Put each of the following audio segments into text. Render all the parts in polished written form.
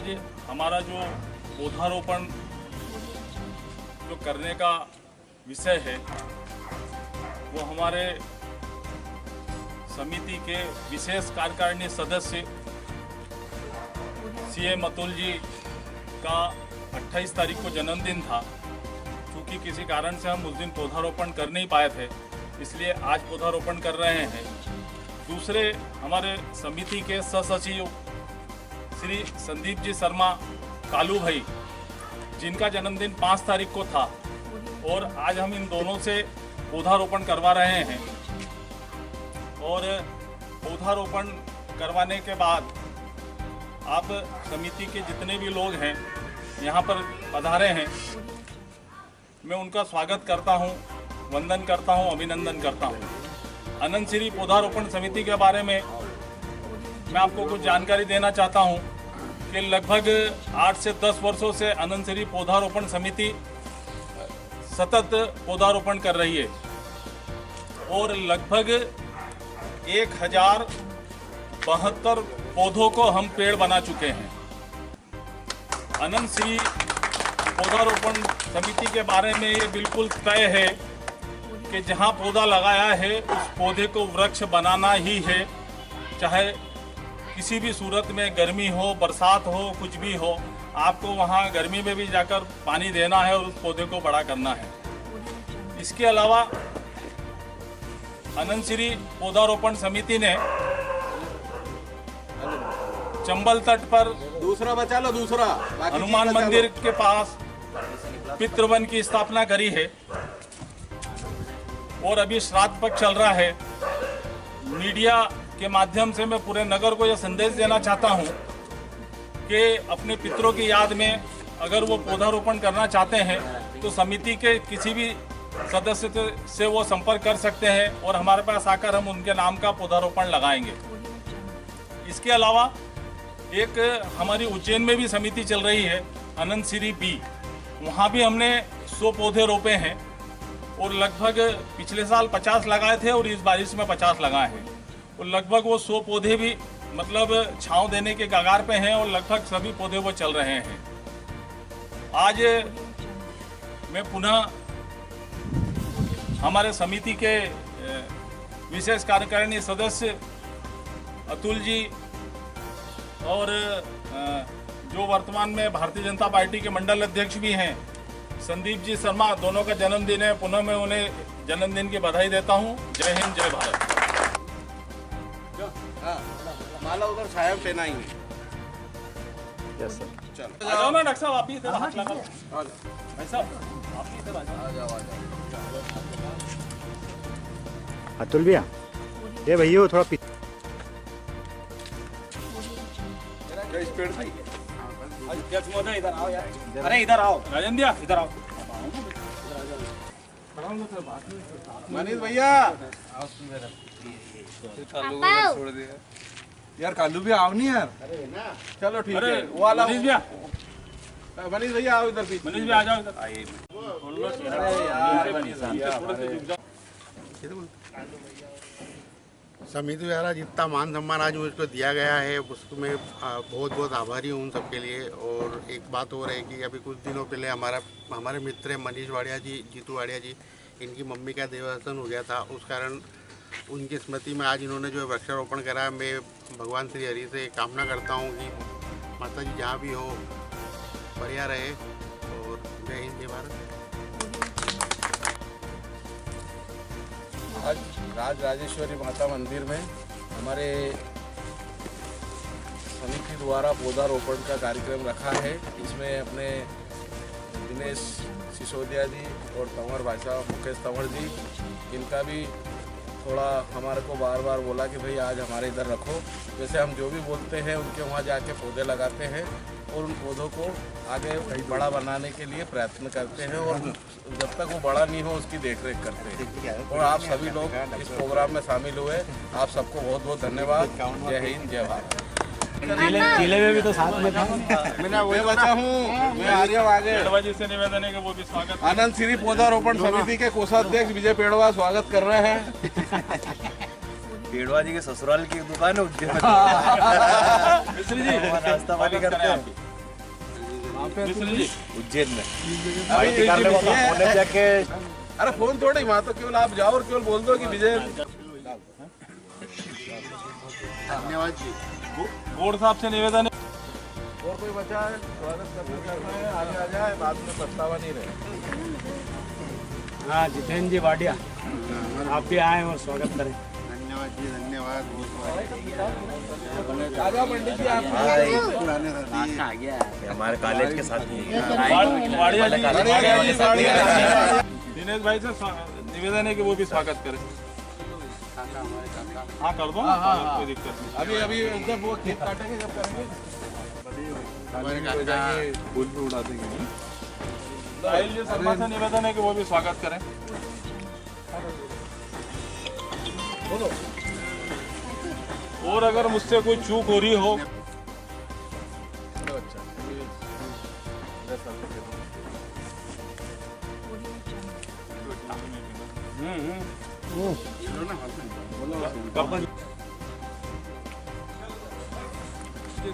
आज हमारा जो पौधारोपण जो करने का विषय है वो हमारे समिति के विशेष कार्यकारिणी सदस्य सीएम अतुल जी का 28 तारीख को जन्मदिन था। क्योंकि किसी कारण से हम उस दिन पौधारोपण कर नहीं पाए थे, इसलिए आज पौधारोपण कर रहे हैं। दूसरे हमारे समिति के सहसचिव श्री संदीप जी शर्मा कालू भाई, जिनका जन्मदिन 5 तारीख को था, और आज हम इन दोनों से पौधारोपण करवा रहे हैं। और पौधारोपण करवाने के बाद आप समिति के जितने भी लोग हैं यहाँ पर पधारे हैं, मैं उनका स्वागत करता हूँ, वंदन करता हूँ, अभिनंदन करता हूँ। अनंत श्री पौधारोपण समिति के बारे में मैं आपको कुछ जानकारी देना चाहता हूँ कि लगभग 8 से 10 वर्षों से अनंत श्री पौधारोपण समिति सतत पौधारोपण कर रही है और लगभग 1072 पौधों को हम पेड़ बना चुके हैं। अनंत श्री पौधारोपण समिति के बारे में ये बिल्कुल तय है कि जहाँ पौधा लगाया है उस पौधे को वृक्ष बनाना ही है, चाहे किसी भी सूरत में, गर्मी हो, बरसात हो, कुछ भी हो, आपको वहाँ गर्मी में भी जाकर पानी देना है और उस पौधे को बड़ा करना है। इसके अलावा अनंत श्री पौधारोपण समिति ने चंबल तट पर दूसरा बचा लो, दूसरा हनुमान मंदिर के पास पितृवन की स्थापना करी है और अभी श्राद्ध पक्ष चल रहा है। मीडिया के माध्यम से मैं पूरे नगर को यह संदेश देना चाहता हूं कि अपने पितरों की याद में अगर वो पौधारोपण करना चाहते हैं तो समिति के किसी भी सदस्य से वो संपर्क कर सकते हैं और हमारे पास आकर हम उनके नाम का पौधारोपण लगाएंगे। इसके अलावा एक हमारी उज्जैन में भी समिति चल रही है, अनंत श्री बी, वहाँ भी हमने 100 पौधे रोपे हैं और लगभग पिछले साल 50 लगाए थे और इस बारिश में 50 लगाए हैं और लगभग वो 100 पौधे भी मतलब छांव देने के कगार पे हैं और लगभग सभी पौधे वो चल रहे हैं। आज मैं पुनः हमारे समिति के विशेष कार्यकारिणी सदस्य अतुल जी और जो वर्तमान में भारतीय जनता पार्टी के मंडल अध्यक्ष भी हैं संदीप जी शर्मा, दोनों का जन्मदिन है, पुनः मैं उन्हें जन्मदिन की बधाई देता हूं। जय हिंद, जय भारत। माला उधर साहब लेना ही है। Yes sir. चलो आ जाओ ना डॉक्टर साहब, आप ही इधर हाथ लगा लो। भाई साहब आप ही इधर आ जाओ। अतुल भैया, ये भैया थोड़ा इधर आओ यार। अरे इधर आओ राजेंद्र, इधर आओ। मनीष भैया छोड़ दिया यार, कालू भी आओ नहीं यार। चलो ठीक है, वो वाला मनीष भैया आओ इधर भी। मनीष भैया आ जाओ इधर। समिति द्वारा जितना मान सम्मान आज मुझको दिया गया है उसमें बहुत बहुत आभारी हूँ उन सबके लिए। और एक बात और है कि अभी कुछ दिनों पहले हमारे मित्र मनीष वाड़िया जी, जीतू वाड़िया जी, इनकी मम्मी का देवासन हो गया था। उस कारण उनकी स्मृति में आज इन्होंने जो वृक्षारोपण करा, मैं भगवान श्री हरि से कामना करता हूँ कि माता जी जहाँ भी हो बढ़िया रहे। और जय हिंद, जय भारत। आज राज राजेश्वरी माता मंदिर में हमारे समिति द्वारा पौधारोपण का कार्यक्रम रखा है। इसमें अपने दिनेश सिसोदिया जी और तंवर भाषा मुकेश तंवर जी, इनका भी थोड़ा हमारे को बार बार बोला कि भाई आज हमारे इधर रखो। जैसे हम जो भी बोलते हैं उनके वहाँ जाके पौधे लगाते हैं और उन पौधों को आगे बड़ा बनाने के लिए प्रयत्न करते हैं और जब तक वो बड़ा नहीं हो उसकी देखरेख करते हैं। और आप सभी लोग इस प्रोग्राम में शामिल हुए, आप सबको बहुत बहुत धन्यवाद। जय हिंद, जय भारत। जिले में भी तो साथ में था। मैं बचा हूँ, मैं आ रहा हूँ आगे। पेड़वा जी से निवेदन है कि वो भी स्वागत। अनंत श्री पौधारोपण समिति के कोषाध्यक्ष विजय पेड़वा स्वागत कर रहे हैं। पेड़वा जी के ससुराल की दुकान है उज्जैन में। मिश्री जी नाश्ता पानी करते हैं। मिश्र जी उज्जैन में। पार्टी करने को होने जाके अरे फोन थोड़ी वहाँ तो केवल आप जाओ और केवल बोल दो कि विजय। धन्यवाद जी। बोर्ड साहब से निवेदन है और कोई बचा है स्वागत करना है, आगे आ जाए, बाद में पछतावा नहीं रहे। हाँ जितेंद्र जी वाडिया, आप भी आए और स्वागत करें। धन्यवाद जी, धन्यवाद। आ जाओ पंडित जी, आप हमारे कॉलेज के साथ वाडिया जी दिनेश भाई से निवेदन है कि वो भी स्वागत करें। हाँ कर दो, कोई दिक्कत नहीं। अभी जब वो खेत काटेंगे जब करेंगे फूल भी उड़ा देंगे। साहिल जी शर्मा से निवेदन है कि वो भी स्वागत करें। और अगर मुझसे कोई चूक हो रही हो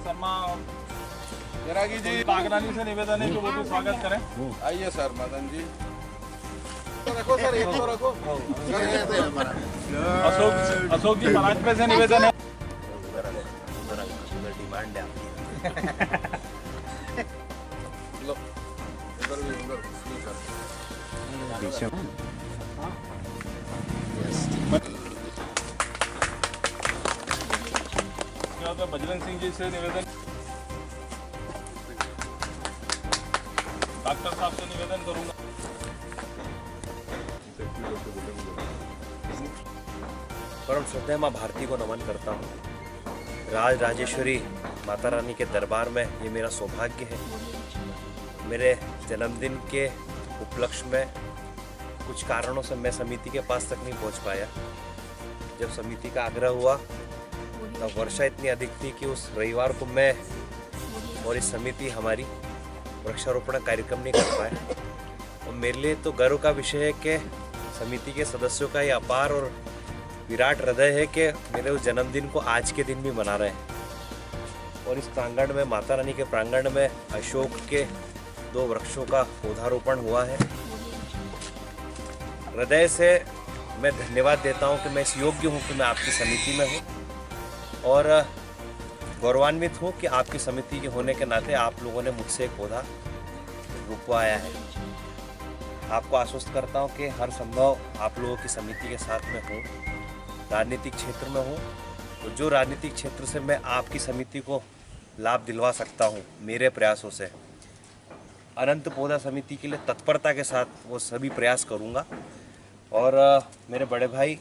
शर्मा जरागी जी, बागरानी से निवेदन है कि वो भी स्वागत करें। आइए सर मदन जी। तो रखो सर, एक तो रखो। अशोक जी महाराजपुर से निवेदन है। डिमांड है लो, उधर भी उधर स्पीकर। बजरंग सिंह जी से निवेदन, डॉक्टर साहब से निवेदन करूंगा। परम श्रद्धेय माँ भारती को नमन करता हूँ। राज राजेश्वरी माता रानी के दरबार में ये मेरा सौभाग्य है। मेरे जन्मदिन के उपलक्ष्य में कुछ कारणों से मैं समिति के पास तक नहीं पहुँच पाया। जब समिति का आग्रह हुआ तब वर्षा इतनी अधिक थी कि उस रविवार को मैं और इस समिति हमारी वृक्षारोपण कार्यक्रम नहीं कर पाए। और मेरे लिए तो गर्व का विषय है कि समिति के सदस्यों का ये अपार और विराट हृदय है कि मेरे उस जन्मदिन को आज के दिन भी मना रहे हैं। और इस प्रांगण में, माता रानी के प्रांगण में अशोक के 2 वृक्षों का पौधारोपण हुआ है। हृदय से मैं धन्यवाद देता हूं कि मैं इस योग्य हूं कि मैं आपकी समिति में हूं और गौरवान्वित हूं कि आपकी समिति के होने के नाते आप लोगों ने मुझसे एक पौधा रोपवाया है। आपको आश्वस्त करता हूं कि हर संभव आप लोगों की समिति के साथ में हूं। राजनीतिक क्षेत्र में हूं तो जो राजनीतिक क्षेत्र से मैं आपकी समिति को लाभ दिलवा सकता हूं मेरे प्रयासों से, अनंत पौधा समिति के लिए तत्परता के साथ वो सभी प्रयास करूंगा। और मेरे बड़े भाई,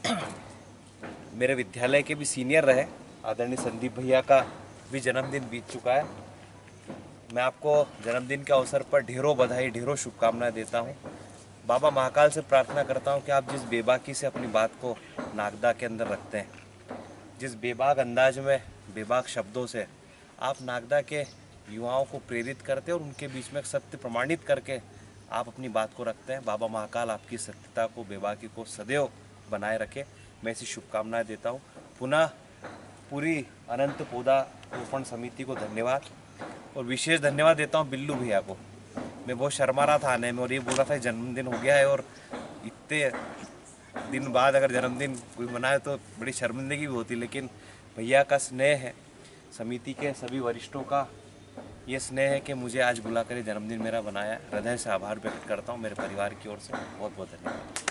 मेरे विद्यालय के भी सीनियर रहे आदरणीय संदीप भैया का भी जन्मदिन बीत चुका है। मैं आपको जन्मदिन के अवसर पर ढेरों बधाई, ढेरों शुभकामनाएं देता हूं। बाबा महाकाल से प्रार्थना करता हूं कि आप जिस बेबाकी से अपनी बात को नागदा के अंदर रखते हैं, जिस बेबाक अंदाज में, बेबाक शब्दों से आप नागदा के युवाओं को प्रेरित करते हैं और उनके बीच में सत्य प्रमाणित करके आप अपनी बात को रखते हैं, बाबा महाकाल आपकी सत्यता को, बेबाकी को सदैव बनाए रखे। मैं ऐसी शुभकामनाएं देता हूँ। पुनः पूरी अनंत पौधा रोपण समिति को धन्यवाद और विशेष धन्यवाद देता हूँ बिल्लू भैया को। मैं बहुत शर्मा रहा था आने में और ये बोल रहा था जन्मदिन हो गया है और इतने दिन बाद अगर जन्मदिन कोई मनाए तो बड़ी शर्मिंदगी भी होती, लेकिन भैया का स्नेह है, समिति के सभी वरिष्ठों का ये स्नेह है कि मुझे आज बुलाकर ये जन्मदिन मेरा बनाया। हृदय से आभार व्यक्त करता हूँ मेरे परिवार की ओर से। बहुत बहुत धन्यवाद।